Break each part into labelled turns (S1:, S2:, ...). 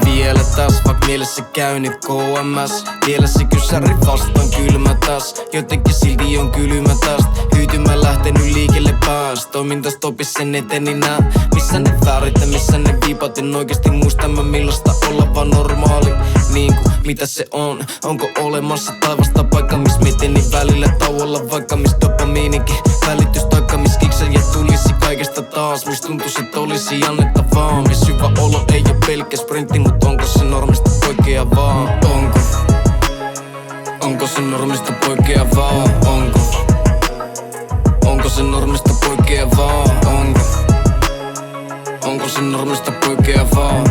S1: Vielä taas, vaik mielessä käynyt KMS. Vielä se kysäri vastaan kylmä taas. Jotenkin silti on kylmä taas. Hyytymä lähtenyt liikelle pääs. Toimintas topis sen eteni nää. Missä ne väärit ja missä ne viipat. En oikeesti muista mä millaista olla vaan normaali. Niinku mitä se on. Onko olemassa taivasta paikka miss mieteni välillä tauolla. Vaikka mis dopamiinikin välitys taikka mis kiksel ja tulisi kaikesta taas. Mis tuntuis et olisi annettavaa. Mis hyvä olo ei oo pelkkä sprintti. Mut onko se normista poikkeavaa? Onko se normista poikkeavaa? Onko se normista poikkeavaa? Onko se normista poikkeavaa?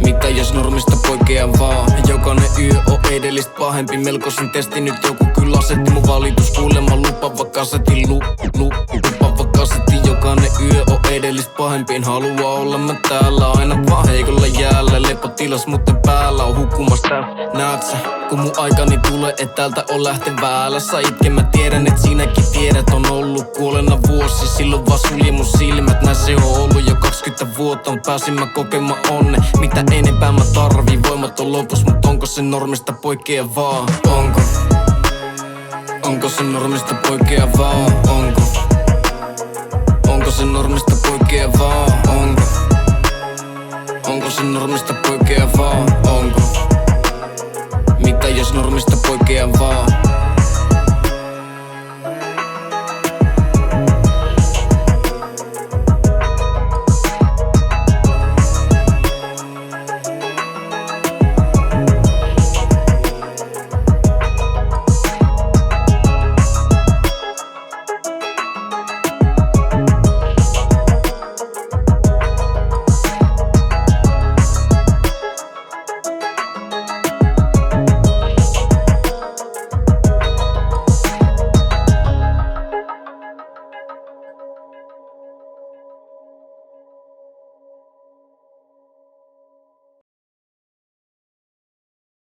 S1: Mitä jos normista poikkeavaa? Jokainen yö on edellistä pahempi. Melkoisen testi nyt joku kyllä asetti mun valitus. Kuulemma lupava kasetti lupava kasetti. Jokainen yö on edellistä pahempi. En halua olla mä täällä aina vaan heikolla jäällä. Lepotilas mutta päällä on hukkumas täällä. Näet sä kun mun aikani tulee et täältä on lähteväällä. Sä itken mä tiedän et sinäkin tiedät. On ollut kuolena vuosi silloin vaan sulje mun silmät. Näin se on ollut jo 20 vuotta. Mut pääsin mä kokemaan onne. Mitä enempää mä tarviin voimat on lopus. Mut onko se normista poikkeavaa? Onko se normista poikkeavaa? Onko se normista poikkeavaa? Onko se normista poikkeavaa? Mitä jos normista poikkeavaa?